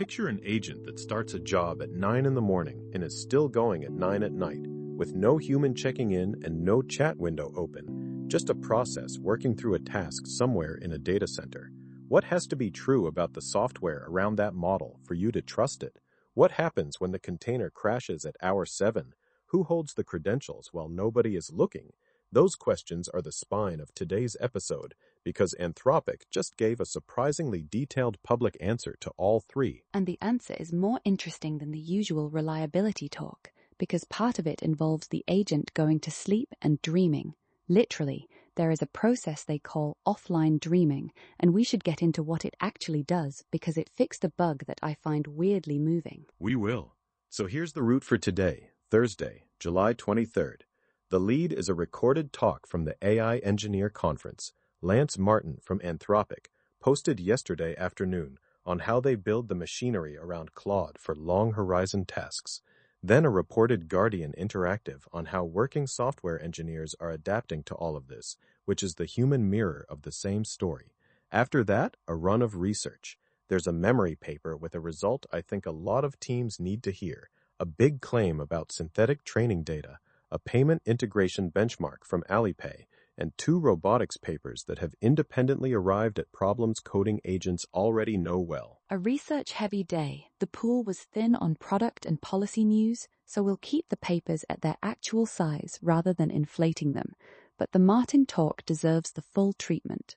Picture an agent that starts a job at 9 in the morning and is still going at 9 at night, with no human checking in and no chat window open, just a process working through a task somewhere in a data center. What has to be true about the software around that model for you to trust it? What happens when the container crashes at hour 7? Who holds the credentials while nobody is looking? Those questions are the spine of today's episode, because Anthropic just gave a surprisingly detailed public answer to all three. And the answer is more interesting than the usual reliability talk, because part of it involves the agent going to sleep and dreaming. Literally, there is a process they call offline dreaming, and we should get into what it actually does, because it fixed a bug that I find weirdly moving. We will. So here's the route for today, Thursday, July 23rd. The lead is a recorded talk from the AI Engineer Conference. Lance Martin from Anthropic posted yesterday afternoon on how they build the machinery around Claude for long-horizon tasks. Then a reported Guardian Interactive on how working software engineers are adapting to all of this, which is the human mirror of the same story. After that, a run of research. There's a memory paper with a result I think a lot of teams need to hear, a big claim about synthetic training data, a payment integration benchmark from Alipay, and 2 robotics papers that have independently arrived at problems coding agents already know well. A research-heavy day. The pool was thin on product and policy news, so we'll keep the papers at their actual size rather than inflating them. But the Martin talk deserves the full treatment.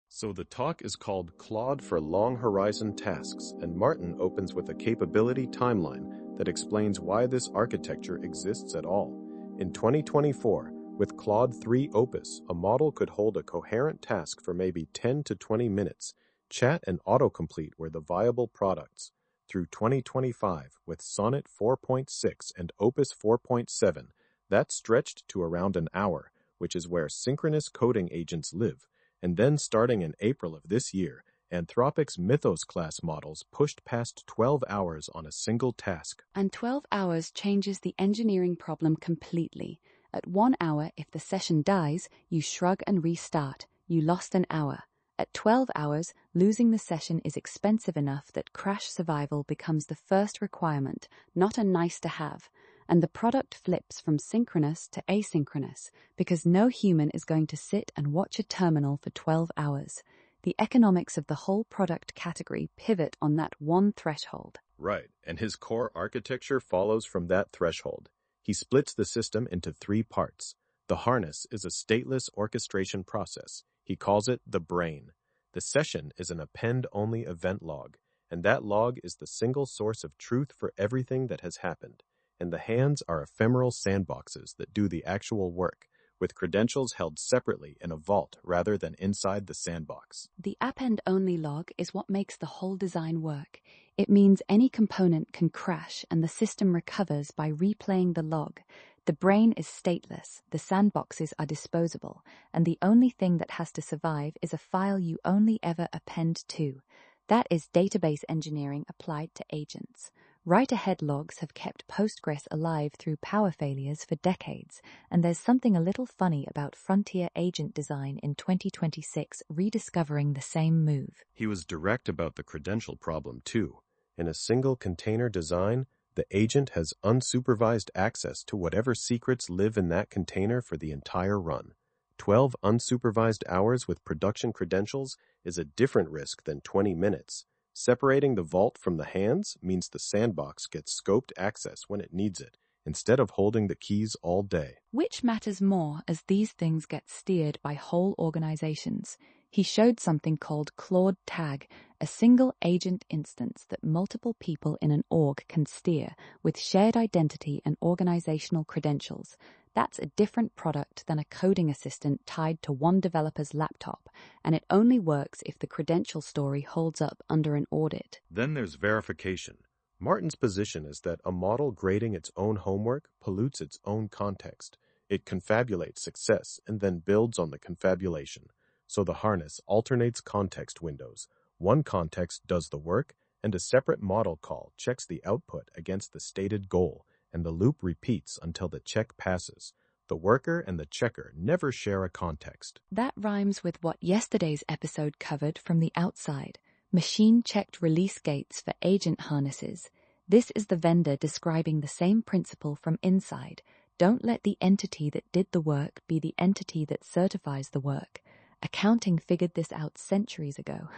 So the talk is called Claude for Long Horizon Tasks, and Martin opens with a capability timeline that explains why this architecture exists at all. In 2024, with Claude 3 Opus, a model could hold a coherent task for maybe 10 to 20 minutes. Chat and autocomplete were the viable products. Through 2025, with Sonnet 4.6 and Opus 4.7, that stretched to around an hour, which is where synchronous coding agents live. And then starting in April of this year, Anthropic's Mythos-class models pushed past 12 hours on a single task. And 12 hours changes the engineering problem completely. At 1 hour, if the session dies, you shrug and restart. You lost an hour. At 12 hours, losing the session is expensive enough that crash survival becomes the first requirement, not a nice-to-have. And the product flips from synchronous to asynchronous, because no human is going to sit and watch a terminal for 12 hours. The economics of the whole product category pivot on that one threshold. Right, and his core architecture follows from that threshold. He splits the system into 3 parts. The harness is a stateless orchestration process. He calls it the brain. The session is an append-only event log, and that log is the single source of truth for everything that has happened. And the hands are ephemeral sandboxes that do the actual work, with credentials held separately in a vault rather than inside the sandbox. The append-only log is what makes the whole design work. It means any component can crash and the system recovers by replaying the log. The brain is stateless, the sandboxes are disposable, and the only thing that has to survive is a file you only ever append to. That is database engineering applied to agents. Write-ahead logs have kept Postgres alive through power failures for decades, and there's something a little funny about frontier agent design in 2026 rediscovering the same move. He was direct about the credential problem, too. In a single container design, the agent has unsupervised access to whatever secrets live in that container for the entire run. 12 unsupervised hours with production credentials is a different risk than 20 minutes. Separating the vault from the hands means the sandbox gets scoped access when it needs it, instead of holding the keys all day. Which matters more as these things get steered by whole organizations. He showed something called Claude Tag, a single agent instance that multiple people in an org can steer with shared identity and organizational credentials. That's a different product than a coding assistant tied to one developer's laptop, and it only works if the credential story holds up under an audit. Then there's verification. Martin's position is that a model grading its own homework pollutes its own context. It confabulates success and then builds on the confabulation. So the harness alternates context windows. One context does the work, and a separate model call checks the output against the stated goal, and the loop repeats until the check passes. The worker and the checker never share a context. That rhymes with what yesterday's episode covered from the outside. Machine-checked release gates for agent harnesses. This is the vendor describing the same principle from inside. Don't let the entity that did the work be the entity that certifies the work. Accounting figured this out centuries ago.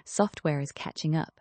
Software is catching up.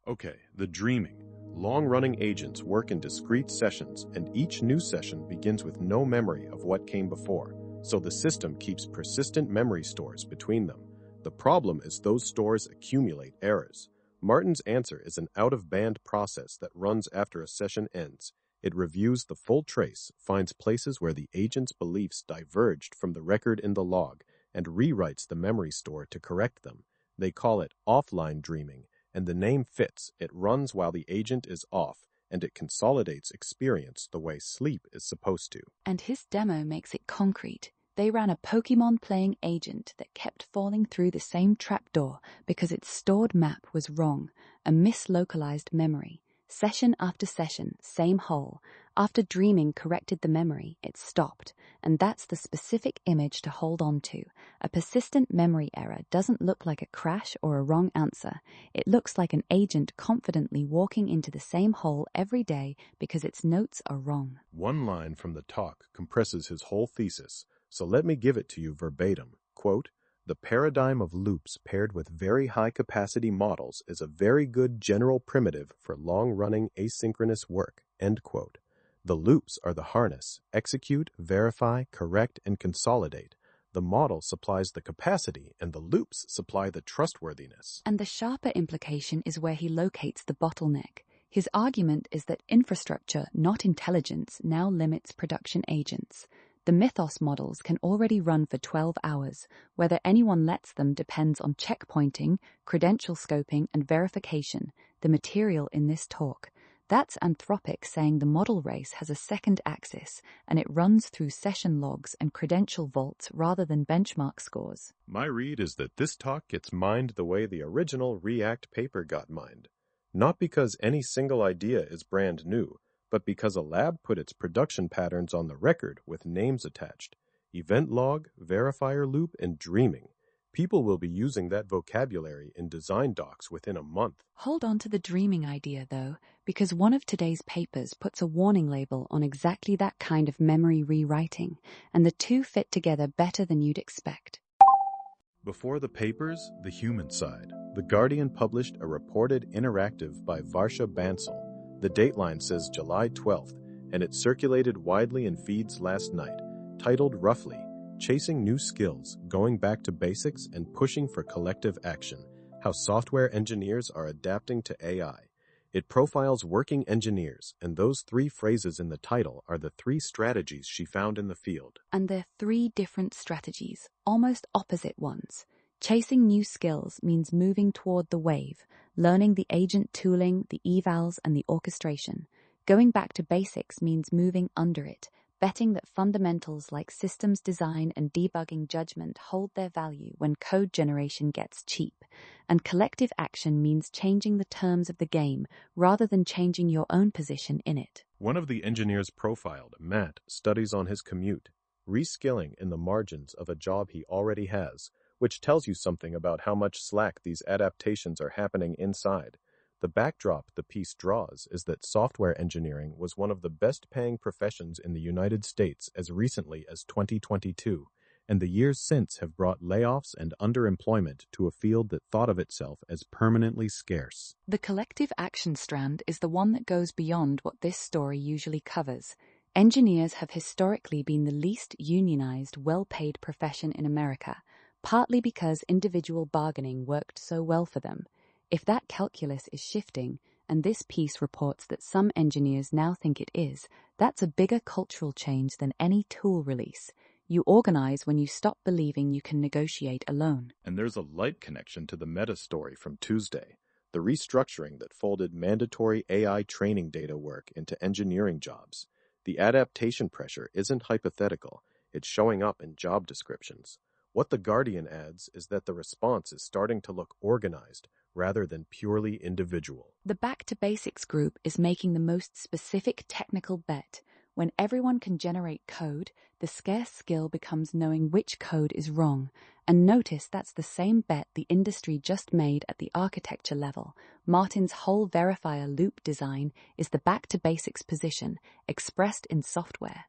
Okay, the dreaming. Long-running agents work in discrete sessions, and each new session begins with no memory of what came before, so the system keeps persistent memory stores between them. The problem is those stores accumulate errors. Martin's answer is an out-of-band process that runs after a session ends. It reviews the full trace, finds places where the agent's beliefs diverged from the record in the log, and rewrites the memory store to correct them. They call it offline dreaming, and the name fits. It runs while the agent is off, and it consolidates experience the way sleep is supposed to. And his demo makes it concrete. They ran a Pokémon playing agent that kept falling through the same trapdoor because its stored map was wrong, a mislocalized memory. Session after session, same hole. After dreaming corrected the memory, it stopped, and that's the specific image to hold on to. A persistent memory error doesn't look like a crash or a wrong answer. It looks like an agent confidently walking into the same hole every day because its notes are wrong. One line from the talk compresses his whole thesis, so let me give it to you verbatim. Quote, "The paradigm of loops paired with very high-capacity models is a very good general primitive for long-running asynchronous work." End quote. The loops are the harness: execute, verify, correct, and consolidate. The model supplies the capacity, and the loops supply the trustworthiness. And the sharper implication is where he locates the bottleneck. His argument is that infrastructure, not intelligence, now limits production agents. The Mythos models can already run for 12 hours. Whether anyone lets them depends on checkpointing, credential scoping, and verification, the material in this talk. That's Anthropic saying the model race has a second axis, and it runs through session logs and credential vaults rather than benchmark scores. My read is that this talk gets mined the way the original React paper got mined. Not because any single idea is brand new, but because a lab put its production patterns on the record with names attached: event log, verifier loop, and dreaming. People will be using that vocabulary in design docs within a month. Hold on to the dreaming idea, though, because one of today's papers puts a warning label on exactly that kind of memory rewriting, and the two fit together better than you'd expect. Before the papers, the human side. The Guardian published a reported interactive by Varsha Bansal. The dateline says July 12th, and it circulated widely in feeds last night, titled roughly, "Chasing New Skills, Going Back to Basics and Pushing for Collective Action, How Software Engineers Are Adapting to AI." It profiles working engineers, and those three phrases in the title are the three strategies she found in the field. And they're three different strategies, almost opposite ones. Chasing new skills means moving toward the wave, learning the agent tooling, the evals, and the orchestration. Going back to basics means moving under it, betting that fundamentals like systems design and debugging judgment hold their value when code generation gets cheap. And collective action means changing the terms of the game rather than changing your own position in it. One of the engineers profiled, Matt, studies on his commute, reskilling in the margins of a job he already has, which tells you something about how much slack these adaptations are happening inside. The backdrop the piece draws is that software engineering was one of the best-paying professions in the United States as recently as 2022, and the years since have brought layoffs and underemployment to a field that thought of itself as permanently scarce. The collective action strand is the one that goes beyond what this story usually covers. Engineers have historically been the least unionized, well-paid profession in America, partly because individual bargaining worked so well for them. If that calculus is shifting, and this piece reports that some engineers now think it is, that's a bigger cultural change than any tool release. You organize when you stop believing you can negotiate alone. And there's a light connection to the meta story from Tuesday, the restructuring that folded mandatory AI training data work into engineering jobs. The adaptation pressure isn't hypothetical, it's showing up in job descriptions. What The Guardian adds is that the response is starting to look organized, rather than purely individual. The Back to Basics group is making the most specific technical bet. When everyone can generate code, the scarce skill becomes knowing which code is wrong. And notice that's the same bet the industry just made at the architecture level. Martin's whole verifier loop design is the back-to-basics position, expressed in software.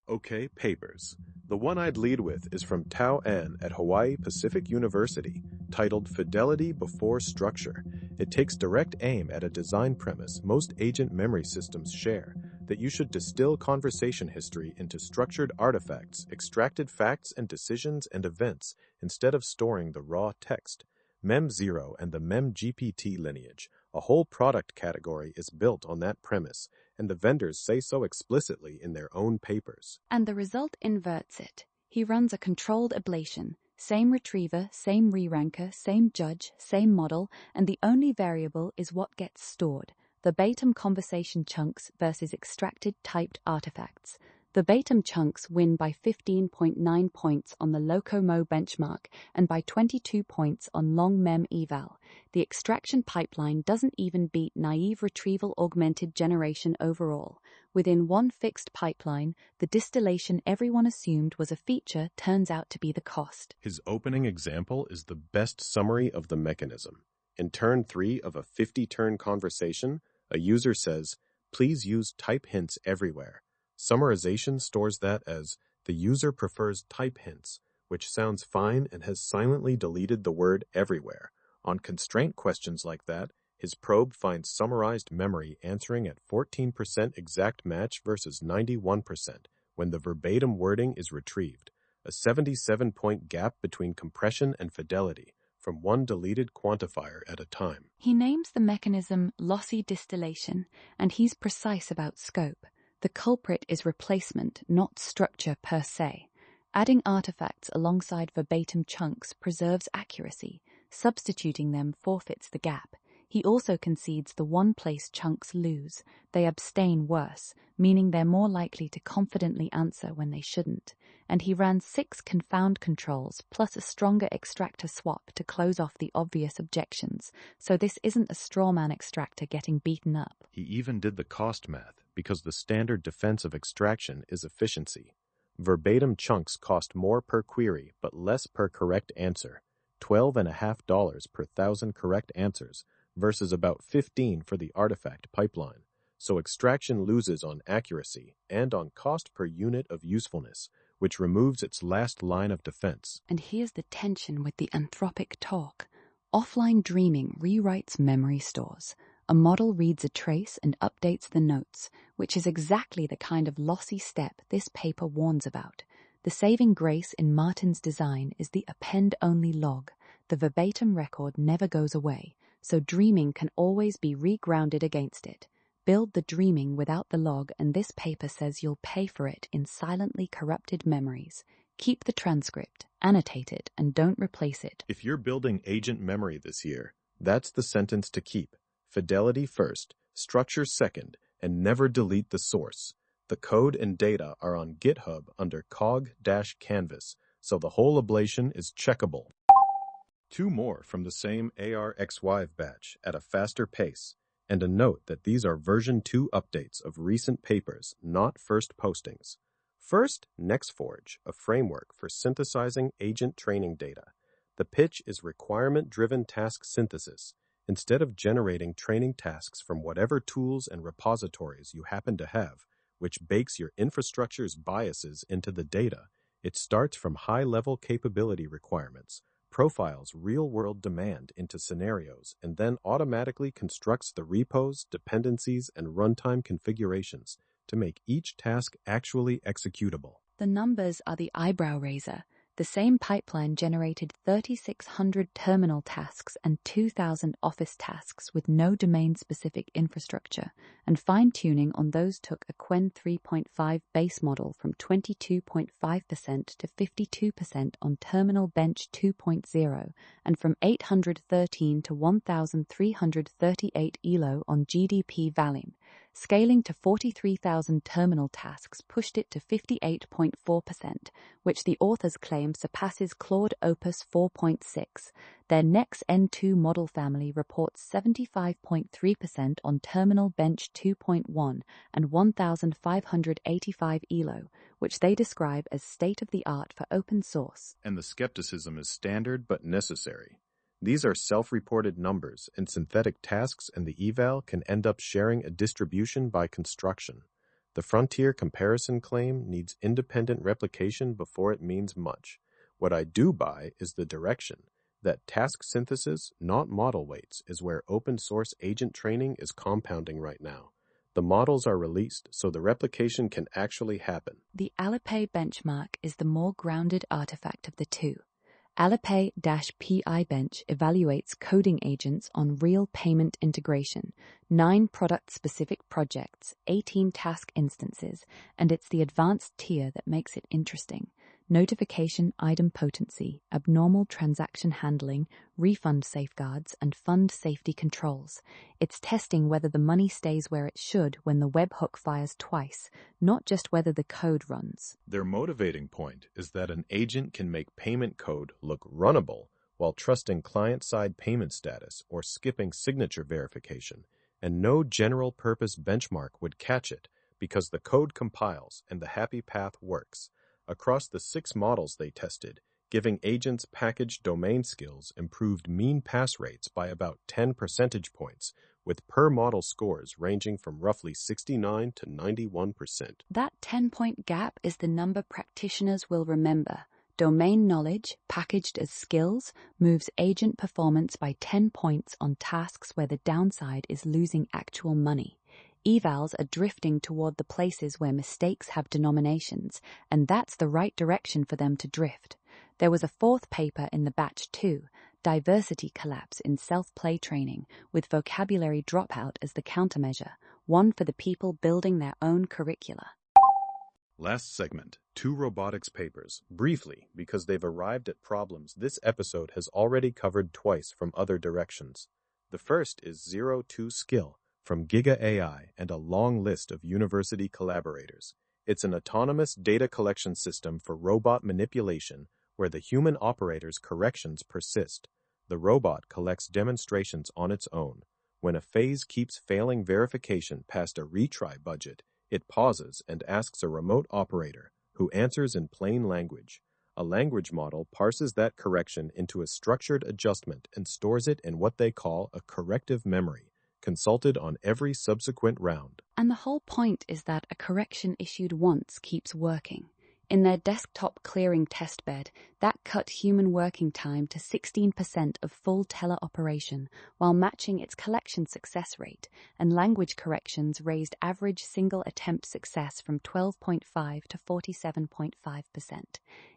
Okay, papers. The one I'd lead with is from Tao An at Hawaii Pacific University, titled Fidelity Before Structure. It takes direct aim at a design premise most agent memory systems share, that you should distill conversation history into structured artifacts, extracted facts and decisions and events, instead of storing the raw text. Mem0 and the Mem-GPT lineage, a whole product category, is built on that premise, and the vendors say so explicitly in their own papers. And the result inverts it. He runs a controlled ablation. Same retriever, same re-ranker, same judge, same model, and the only variable is what gets stored. Verbatim conversation chunks versus extracted typed artifacts. Verbatim chunks win by 15.9 points on the Locomo benchmark and by 22 points on long mem eval. The extraction pipeline doesn't even beat naive retrieval augmented generation overall. Within one fixed pipeline, the distillation everyone assumed was a feature turns out to be the cost. His opening example is the best summary of the mechanism. In turn 3 of a 50-turn conversation, a user says, "Please use type hints everywhere." Summarization stores that as the user prefers type hints, which sounds fine and has silently deleted the word everywhere. On constraint questions like that, his probe finds summarized memory answering at 14% exact match versus 91% when the verbatim wording is retrieved, a 77-point gap between compression and fidelity, from one deleted quantifier at a time. He names the mechanism lossy distillation, and he's precise about scope. The culprit is replacement, not structure per se. Adding artifacts alongside verbatim chunks preserves accuracy. Substituting them forfeits the gap. He also concedes the one-place chunks lose. They abstain worse, meaning they're more likely to confidently answer when they shouldn't. And he ran 6 confound controls plus a stronger extractor swap to close off the obvious objections. So this isn't a strawman extractor getting beaten up. He even did the cost math, because the standard defense of extraction is efficiency. Verbatim chunks cost more per query, but less per correct answer. $12.50 per 1,000 correct answers, versus about 15 for the artifact pipeline. So extraction loses on accuracy and on cost per unit of usefulness, which removes its last line of defense. And here's the tension with the Anthropic talk. Offline dreaming rewrites memory stores. A model reads a trace and updates the notes, which is exactly the kind of lossy step this paper warns about. The saving grace in Martin's design is the append-only log. The verbatim record never goes away, so dreaming can always be regrounded against it. Build the dreaming without the log, and this paper says you'll pay for it in silently corrupted memories. Keep the transcript, annotate it, and don't replace it. If you're building agent memory this year, that's the sentence to keep. Fidelity first, structure second, and never delete the source. The code and data are on GitHub under cog-canvas, so the whole ablation is checkable. 2 more from the same ARXY batch at a faster pace, and a note that these are version 2 updates of recent papers, not first postings. First, NextForge, a framework for synthesizing agent training data. The pitch is requirement-driven task synthesis. Instead of generating training tasks from whatever tools and repositories you happen to have, which bakes your infrastructure's biases into the data, it starts from high-level capability requirements, profiles real-world demand into scenarios, and then automatically constructs the repos, dependencies, and runtime configurations to make each task actually executable. The numbers are the eyebrow raiser. The same pipeline generated 3,600 terminal tasks and 2,000 office tasks with no domain-specific infrastructure, and fine-tuning on those took a Qwen 3.5 base model from 22.5% to 52% on Terminal Bench 2.0, and from 813 to 1,338 ELO on GDP Valim. Scaling to 43,000 terminal tasks pushed it to 58.4%, which the authors claim surpasses Claude Opus 4.6. Their Next N2 model family reports 75.3% on Terminal Bench 2.1 and 1,585 ELO, which they describe as state-of-the-art for open source. And the skepticism is standard but necessary. These are self-reported numbers, and synthetic tasks and the eval can end up sharing a distribution by construction. The frontier comparison claim needs independent replication before it means much. What I do buy is the direction, that task synthesis, not model weights, is where open-source agent training is compounding right now. The models are released, so the replication can actually happen. The Alipay benchmark is the more grounded artifact of the two. Alipay-PI Bench evaluates coding agents on real payment integration, 9 product-specific projects, 18 task instances, and it's the advanced tier that makes it interesting. Notification item potency, abnormal transaction handling, refund safeguards, and fund safety controls. It's testing whether the money stays where it should when the webhook fires twice, not just whether the code runs. Their motivating point is that an agent can make payment code look runnable while trusting client-side payment status or skipping signature verification, and no general-purpose benchmark would catch it because the code compiles and the happy path works. Across the 6 models they tested, giving agents packaged domain skills improved mean pass rates by about 10 percentage points, with per-model scores ranging from roughly 69 to 91%. That 10-point gap is the number practitioners will remember. Domain knowledge, packaged as skills, moves agent performance by 10 points on tasks where the downside is losing actual money. Evals are drifting toward the places where mistakes have denominations, and that's the right direction for them to drift. There was a 4th paper in the batch too, diversity collapse in self-play training, with vocabulary dropout as the countermeasure, one for the people building their own curricula. Last segment, 2 robotics papers, briefly because they've arrived at problems this episode has already covered twice from other directions. The first is 02 Skill, from Giga AI and a long list of university collaborators. It's an autonomous data collection system for robot manipulation where the human operator's corrections persist. The robot collects demonstrations on its own. When a phase keeps failing verification past a retry budget, it pauses and asks a remote operator, who answers in plain language. A language model parses that correction into a structured adjustment and stores it in what they call a corrective memory, consulted on every subsequent round. And the whole point is that a correction issued once keeps working. In their desktop clearing testbed, that cut human working time to 16% of full teleoperation, while matching its collection success rate, and language corrections raised average single attempt success from 12.5 to 47.5%.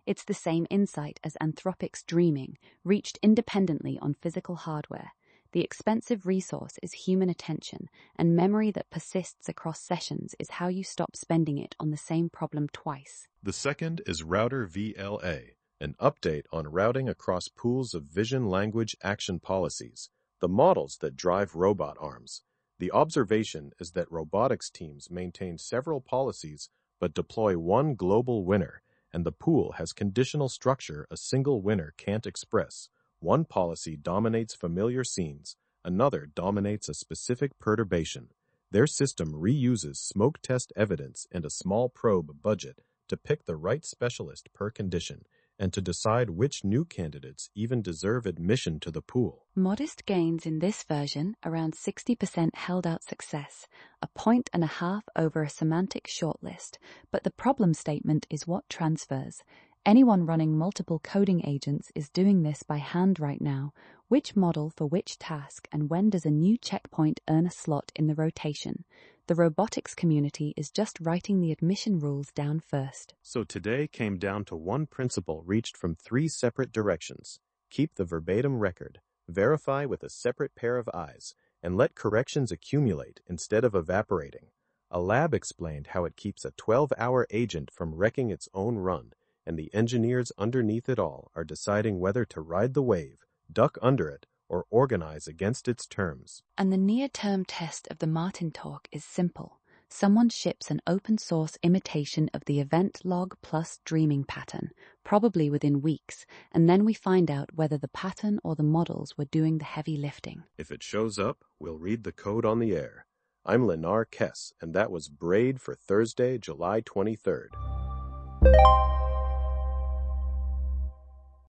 It's the same insight as Anthropic's dreaming, reached independently on physical hardware. The expensive resource is human attention, and memory that persists across sessions is how you stop spending it on the same problem twice. The second is Router VLA, an update on routing across pools of vision language action policies, the models that drive robot arms. The observation is that robotics teams maintain several policies but deploy one global winner, and the pool has conditional structure a single winner can't express. One policy dominates familiar scenes, another dominates a specific perturbation. Their system reuses smoke test evidence and a small probe budget to pick the right specialist per condition and to decide which new candidates even deserve admission to the pool. Modest gains in this version, around 60% held out success, 1.5 points over a semantic shortlist, but the problem statement is what transfers. Anyone running multiple coding agents is doing this by hand right now. Which model for which task, and when does a new checkpoint earn a slot in the rotation? The robotics community is just writing the admission rules down first. So today came down to one principle reached from 3 separate directions. Keep the verbatim record, verify with a separate pair of eyes, and let corrections accumulate instead of evaporating. A lab explained how it keeps a 12-hour agent from wrecking its own run, and the engineers underneath it all are deciding whether to ride the wave, duck under it, or organize against its terms. And the near-term test of the Martin talk is simple. Someone ships an open-source imitation of the event log plus dreaming pattern, probably within weeks, and then we find out whether the pattern or the models were doing the heavy lifting. If it shows up, we'll read the code on the air. I'm Lenar Kess, and that was Braid for Thursday, July 23rd.